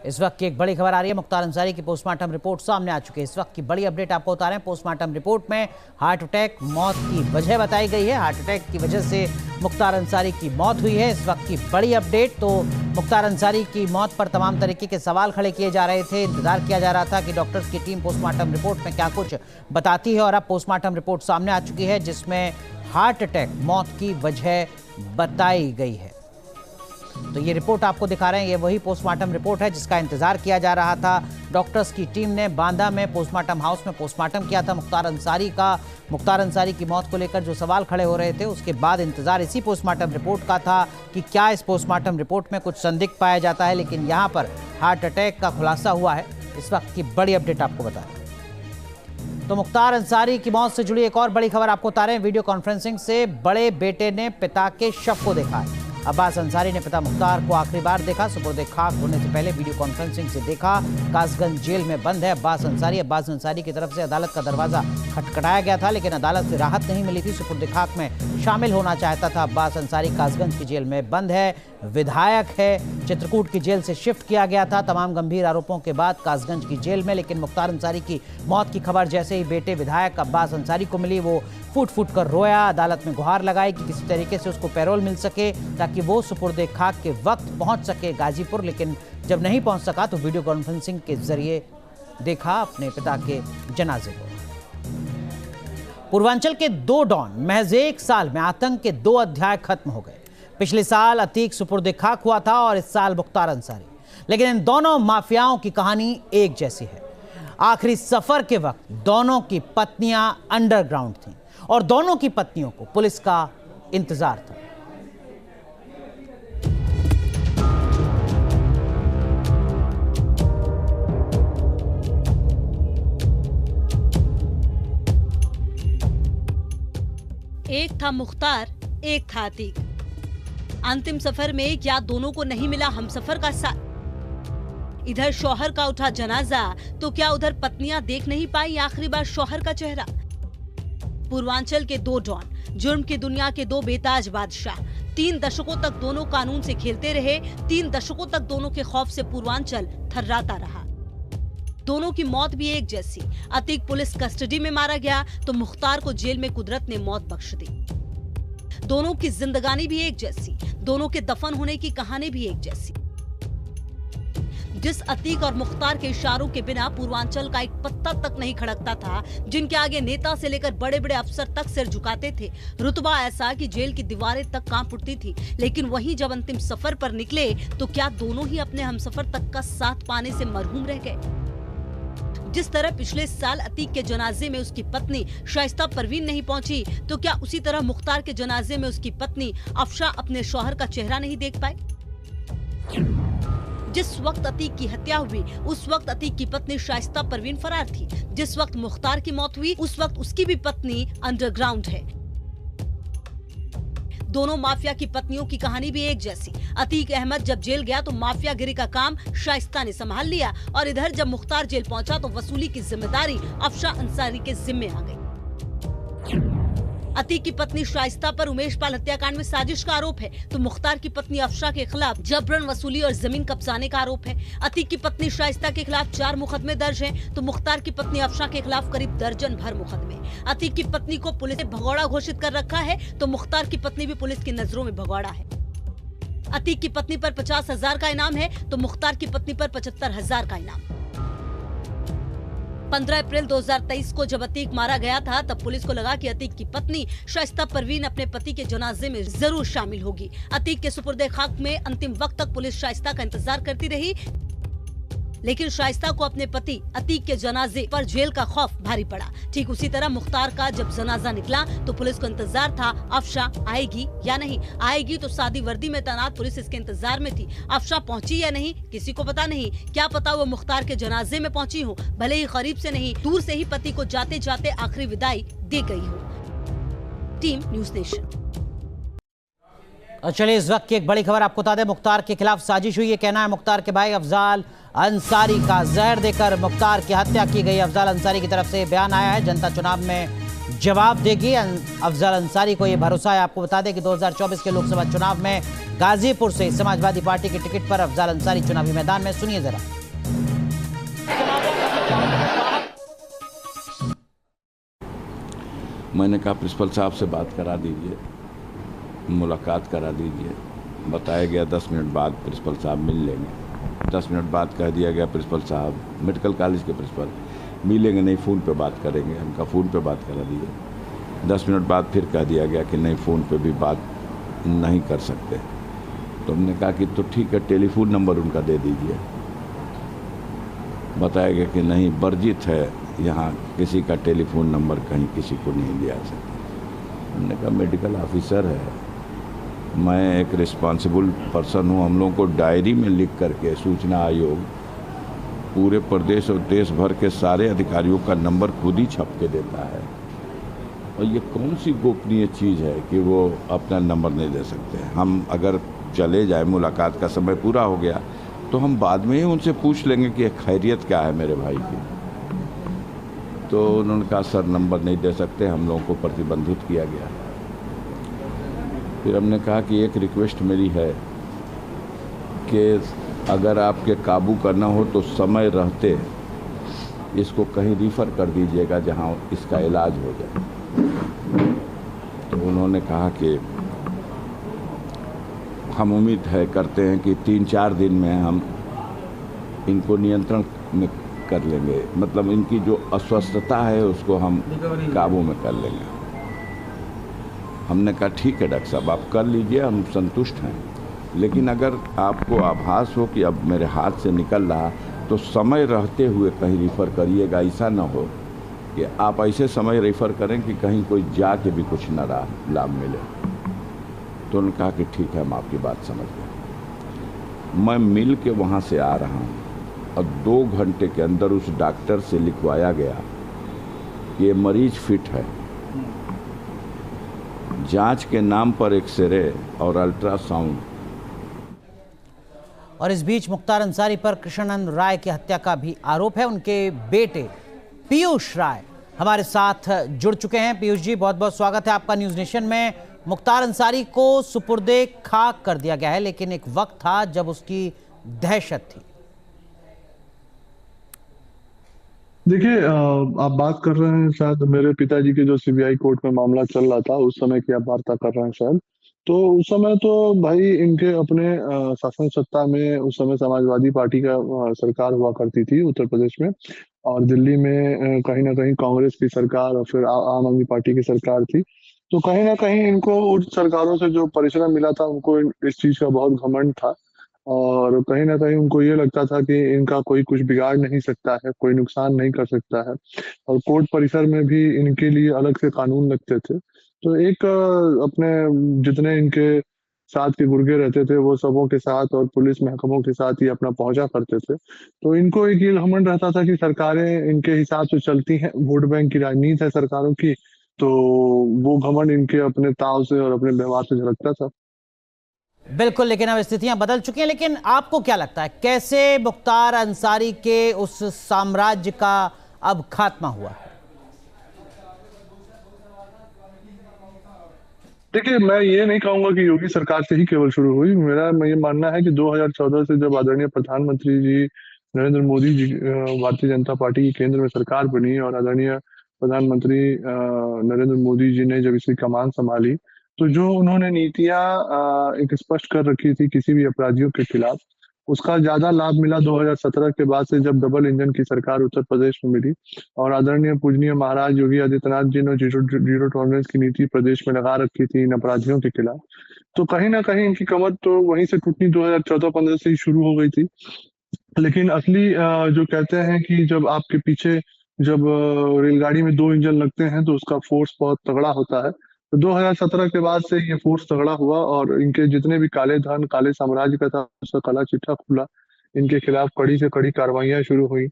इस वक्त की एक बड़ी खबर आ रही है। मुख्तार अंसारी की पोस्टमार्टम रिपोर्ट सामने आ चुकी है। इस वक्त की बड़ी अपडेट आपको बता रहे हैं। पोस्टमार्टम रिपोर्ट में हार्ट अटैक मौत की वजह बताई गई है। हार्ट अटैक की वजह से मुख्तार अंसारी की मौत हुई है। इस वक्त की बड़ी अपडेट तो मुख्तार अंसारी की मौत पर तमाम तरीके के सवाल खड़े किए जा रहे थे। इंतजार किया जा रहा था कि डॉक्टर्स की टीम पोस्टमार्टम रिपोर्ट में क्या कुछ बताती है, और अब पोस्टमार्टम रिपोर्ट सामने आ चुकी है जिसमें हार्ट अटैक मौत की वजह बताई गई है। तो ये रिपोर्ट आपको दिखा रहे हैं, ये वही पोस्टमार्टम रिपोर्ट है जिसका इंतजार किया जा रहा था। डॉक्टर्स की टीम ने बांदा में पोस्टमार्टम हाउस में पोस्टमार्टम किया था मुख्तार अंसारी की मौत को लेकर जो सवाल खड़े हो रहे थे, उसके बाद इंतजार इसी पोस्टमार्टम रिपोर्ट का था कि क्या इस पोस्टमार्टम रिपोर्ट में कुछ संदिग्ध पाया जाता है। लेकिन यहाँ पर हार्ट अटैक का खुलासा हुआ है। इस वक्त की बड़ी अपडेट आपको बता रहे हैं। तो मुख्तार अंसारी की मौत से जुड़ी एक और बड़ी खबर आपको बता रहे हैं। वीडियो कॉन्फ्रेंसिंग से बड़े बेटे ने पिता के शव को देखा है। अब्बास अंसारी ने पिता मुख्तार को आखिरी बार देखा। सुपुर्द खाक होने से पहले वीडियो कॉन्फ्रेंसिंग से देखा। कासगंज जेल में बंद है अब्बास अंसारी की तरफ से अदालत का दरवाजा खटखटाया गया था, लेकिन अदालत से राहत नहीं मिली थी। सुपुर्द खाक में शामिल होना चाहता था अब्बास अंसारी। कासगंज की जेल में बंद है, विधायक है, चित्रकूट की जेल से शिफ्ट किया गया था तमाम गंभीर आरोपों के बाद कासगंज की जेल में। लेकिन मुख्तार अंसारी की मौत की खबर जैसे ही बेटे विधायक अब्बास अंसारी को मिली, वो फूट फूट कर रोया। अदालत में गुहार लगाई कि किसी तरीके से उसको पैरोल मिल सके ताकि वो सुपुर्द खाक के वक्त पहुंच सके गाजीपुर। लेकिन जब नहीं पहुंच सका तो वीडियो कॉन्फ्रेंसिंग के जरिए देखा अपने पिता के जनाजे को। पूर्वांचल के दो डॉन महज एक साल में आतंक के दो अध्याय खत्म हो गए। पिछले साल अतीक सुपुर्द खाक हुआ था और इस साल मुख्तार अंसारी। लेकिन इन दोनों माफियाओं की कहानी एक जैसी है। आखिरी सफर के वक्त दोनों की पत्नियां अंडरग्राउंड थीं और दोनों की पत्नियों को पुलिस का इंतजार था। एक था मुख्तार, एक था अतीक। अंतिम सफर में क्या दोनों को नहीं मिला हमसफर का साथ। इधर शौहर का उठा जनाजा तो क्या उधर पत्नियां देख नहीं पाई आखिरी बार शौहर का चेहरा। पूर्वांचल के दो डॉन, जुर्म की दुनिया के दो बेताज बादशाह। 3 दशकों तक दोनों कानून से खेलते रहे। 3 दशकों तक दोनों के खौफ से पूर्वांचल थर्राता रहा। दोनों की मौत भी एक जैसी। अतीक पुलिस कस्टडी में मारा गया तो मुख्तार को जेल में कुदरत ने मौत बख्श दी। दोनों की जिंदगानी भी एक जैसी, दोनों के दफन होने की कहानी भी एक जैसी। जिस अतीक और मुख्तार के इशारों के बिना पूर्वांचल का एक पत्ता तक नहीं खड़कता था, जिनके आगे नेता से लेकर बड़े बड़े अफसर तक सिर झुकाते थे, रुतबा ऐसा कि जेल की दीवारें तक कांप उठती थी। लेकिन वहीं जब अंतिम सफर पर निकले तो क्या दोनों ही अपने हमसफर तक का साथ पाने से मरहूम रह गए। जिस तरह पिछले साल अतीक के जनाजे में उसकी पत्नी शाइस्ता परवीन नहीं पहुंची, तो क्या उसी तरह मुख्तार के जनाजे में उसकी पत्नी अफशा अपने शौहर का चेहरा नहीं देख पाए। जिस वक्त अतीक की हत्या हुई उस वक्त अतीक की पत्नी शाइस्ता परवीन फरार थी। जिस वक्त मुख्तार की मौत हुई उस वक्त उसकी भी पत्नी अंडरग्राउंड है। दोनों माफिया की पत्नियों की कहानी भी एक जैसी। अतीक अहमद जब जेल गया तो माफियागिरी का काम शाइस्ता ने संभाल लिया, और इधर जब मुख्तार जेल पहुंचा तो वसूली की जिम्मेदारी अफशा अंसारी के जिम्मे आ गई। अतीक की पत्नी शाइस्ता पर उमेश पाल हत्याकांड में साजिश का आरोप है, तो मुख्तार की पत्नी अफशा के खिलाफ जबरन वसूली और जमीन कब्जाने का आरोप है। अतीक की पत्नी शाइस्ता के खिलाफ 4 मुकदमे दर्ज हैं, तो मुख्तार की पत्नी अफशा के खिलाफ करीब दर्जन भर मुकदमे। अतीक की पत्नी को पुलिस ने भगौड़ा घोषित कर रखा है, तो मुख्तार की पत्नी भी पुलिस की नजरों में भगौड़ा है। अतीक की पत्नी पर 50,000 का इनाम है, तो मुख्तार की पत्नी पर 75,000 का इनाम। 15 अप्रैल 2023 को जब अतीक मारा गया था तब पुलिस को लगा कि अतीक की पत्नी शाइस्ता परवीन अपने पति के जनाजे में जरूर शामिल होगी। अतीक के सुपुर्द खाक में अंतिम वक्त तक पुलिस शाइस्ता का इंतजार करती रही, लेकिन शाइस्ता को अपने पति अतीक के जनाजे पर जेल का खौफ भारी पड़ा। ठीक उसी तरह मुख्तार का जब जनाजा निकला तो पुलिस को इंतजार था अफशा आएगी या नहीं। आएगी तो सादी वर्दी में तैनात पुलिस इसके इंतजार में थी। अफशा पहुंची या नहीं किसी को पता नहीं। क्या पता वो मुख्तार के जनाजे में पहुंची हो, भले ही करीब से नहीं दूर से ही पति को जाते जाते आखिरी विदाई दे गई हो। Team news nation. चलिए इस वक्त की एक बड़ी खबर आपको बता दें। मुख्तार के खिलाफ साजिश हुई है, कहना है मुख्तार के भाई अफजाल अंसारी का जहर देकर मुख्तार की हत्या की गई। अफजाल अंसारी की तरफ से बयान आया है। जनता चुनाव में जवाब देगी। अफजल अंसारी को यह भरोसा है। आपको बता दें कि 2024 के लोकसभा चुनाव में गाजीपुर से समाजवादी पार्टी के टिकट पर अफजल अंसारी चुनावी मैदान में। सुनिए जरा। मैंने कहा प्रिंसिपल साहब से बात करा दीजिए, मुलाकात करा दीजिए। बताया गया 10 मिनट बाद प्रिंसिपल साहब मिल लेंगे। 10 मिनट बाद कह दिया गया प्रिंसिपल साहब, मेडिकल कॉलेज के प्रिंसिपल, मिलेंगे नहीं, फ़ोन पे बात करेंगे। हमका फ़ोन पे बात करा दिए। 10 मिनट बाद फिर कह दिया गया कि नहीं, फ़ोन पे भी बात नहीं कर सकते। तो हमने कहा कि तो ठीक है, टेलीफोन नंबर उनका दे दीजिए। बताया गया कि नहीं, वर्जित है, यहाँ किसी का टेलीफोन नंबर कहीं किसी को नहीं दिया सकता। हमने कहा मेडिकल ऑफिसर है, मैं एक रिस्पॉन्सिबल पर्सन हूँ। हम लोगों को डायरी में लिख करके सूचना आयोग पूरे प्रदेश और देश भर के सारे अधिकारियों का नंबर खुद ही छप के देता है। और ये कौन सी गोपनीय चीज़ है कि वो अपना नंबर नहीं दे सकते। हम अगर चले जाए, मुलाकात का समय पूरा हो गया, तो हम बाद में ही उनसे पूछ लेंगे कि खैरियत क्या है मेरे भाई की। तो उन्होंने कहा सर नंबर नहीं दे सकते, हम लोगों को प्रतिबंधित किया गया। फिर हमने कहा कि एक रिक्वेस्ट मेरी है कि अगर आपके काबू करना हो तो समय रहते इसको कहीं रिफ़र कर दीजिएगा जहां इसका इलाज हो जाए। तो उन्होंने कहा कि हम उम्मीद है करते हैं कि 3-4 दिन में हम इनको नियंत्रण में कर लेंगे, मतलब इनकी जो अस्वस्थता है उसको हम काबू में कर लेंगे। हमने कहा ठीक है डॉक्टर साहब, आप कर लीजिए, हम संतुष्ट हैं। लेकिन अगर आपको आभास हो कि अब मेरे हाथ से निकल रहा, तो समय रहते हुए कहीं रिफ़र करिएगा। ऐसा ना हो कि आप ऐसे समय रिफ़र करें कि कहीं कोई जाके भी कुछ न लाभ मिले। तो उन्होंने कहा कि ठीक है, हम आपकी बात समझ गए। मैं मिल के वहाँ से आ रहा हूँ और 2 घंटे के अंदर उस डॉक्टर से लिखवाया गया कि ये मरीज फिट है। जांच के नाम पर एक्सरे और अल्ट्रासाउंड। और इस बीच मुख्तार अंसारी पर कृष्णानंद राय की हत्या का भी आरोप है। उनके बेटे पीयूष राय हमारे साथ जुड़ चुके हैं। पीयूष जी, बहुत बहुत स्वागत है आपका न्यूज़ नेशन में। मुख्तार अंसारी को सुपुर्दे खाक कर दिया गया है, लेकिन एक वक्त था जब उसकी दहशत थी। देखिए, आप बात कर रहे हैं शायद मेरे पिताजी के जो सीबीआई कोर्ट में मामला चल रहा था उस समय की आप वार्ता कर रहे हैं शायद। तो उस समय तो भाई इनके अपने शासन सत्ता में उस समय समाजवादी पार्टी का सरकार हुआ करती थी उत्तर प्रदेश में, और दिल्ली में कहीं ना कहीं कांग्रेस की सरकार और फिर आम आदमी पार्टी की सरकार थी। तो कहीं ना कहीं इनको उन सरकारों से जो परिश्रम मिला था उनको इस चीज का बहुत घमंड था, और कहीं न कहीं उनको ये लगता था कि इनका कोई कुछ बिगाड़ नहीं सकता है, कोई नुकसान नहीं कर सकता है, और कोर्ट परिसर में भी इनके लिए अलग से कानून लगते थे। तो एक अपने जितने इनके साथ के गुर्गे रहते थे वो सबों के साथ और पुलिस महकमों के साथ ही अपना पहुँचा करते थे। तो इनको एक ये घमंड रहता था कि सरकारें इनके हिसाब से चलती हैं, वोट बैंक की राजनीति है सरकारों की, तो वो घमंड इनके अपने ताव से और अपने व्यवहार से झलकता था। बिल्कुल, लेकिन अब स्थितियां बदल चुकी हैं। लेकिन आपको क्या लगता है, कैसे मुख्तार अंसारी के उस साम्राज्य का अब खात्मा हुआ? देखिए, मैं ये नहीं कहूँगा कि योगी सरकार से ही केवल शुरू हुई। मेरा ये मानना है कि 2014 से जब आदरणीय प्रधानमंत्री जी नरेंद्र मोदी जी भारतीय जनता पार्टी की केंद्र में सरकार बनी और आदरणीय प्रधानमंत्री नरेंद्र मोदी जी ने जब इसकी कमान संभाली, तो जो उन्होंने नीतियाँ एक स्पष्ट कर रखी थी किसी भी अपराधियों के खिलाफ, उसका ज़्यादा लाभ मिला 2017 के बाद से, जब डबल इंजन की सरकार उत्तर प्रदेश में मिली और आदरणीय पूजनीय महाराज योगी आदित्यनाथ जी ने जीरो टॉलरेंस की नीति प्रदेश में लगा रखी थी इन अपराधियों के खिलाफ। तो कहीं न कहीं इनकी कमर तो वहीं से टूटनी 2014-15 से ही शुरू हो गई थी। लेकिन असली जो कहते हैं कि जब आपके पीछे जब रेलगाड़ी में 2 इंजन लगते हैं तो उसका फ़ोर्स बहुत तगड़ा होता है। तो 2017 के बाद से ये फ़ोर्स तगड़ा हुआ और इनके जितने भी काले धन, काले साम्राज्य का था उसका काला चिट्ठा खुला। इनके खिलाफ कड़ी से कड़ी कार्रवाइयाँ शुरू हुई।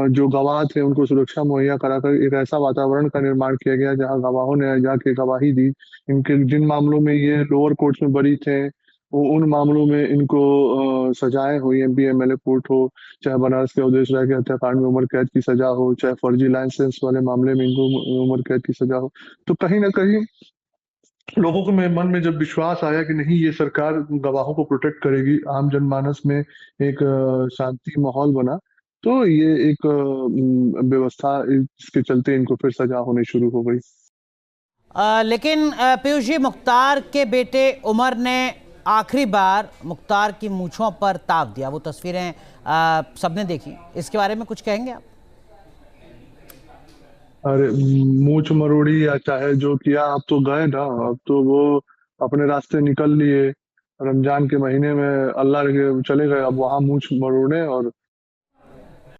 जो गवाह थे उनको सुरक्षा मुहैया कराकर एक ऐसा वातावरण का निर्माण किया गया जहाँ गवाहों ने जाके गवाही दी। इनके जिन मामलों में ये लोअर कोर्ट्स में बरी थे, उन मामलों में इनको सजाएं हुई, एमपी एमएलए कोर्ट हो, चाहे बनारस के अवधेश राय के हत्याकांड में उम्र कैद की सजा हो, चाहे फर्जी लाइसेंस वाले मामले में इनको उम्र कैद की सजा हो। तो कहीं ना कहीं लोगों के मन में जब विश्वास आया कि नहीं, ये सरकार गवाहों को प्रोटेक्ट करेगी, आम जनमानस में एक शांति माहौल बना, तो ये एक व्यवस्था, इसके चलते इनको फिर सजा होनी शुरू हो गई। लेकिन पीयूष जी, मुख्तार के बेटे उमर ने आखिरी बार मुख्तार की मूंछों पर ताव दिया, वो तस्वीरें सबने देखी, इसके बारे में कुछ कहेंगे आप? अरे मूंछ मरोड़ी या चाहे जो किया, अब तो गए ना, अब तो वो अपने रास्ते निकल लिए। रमजान के महीने में अल्लाह के चले गए, अब वहां मूंछ मरोड़ने और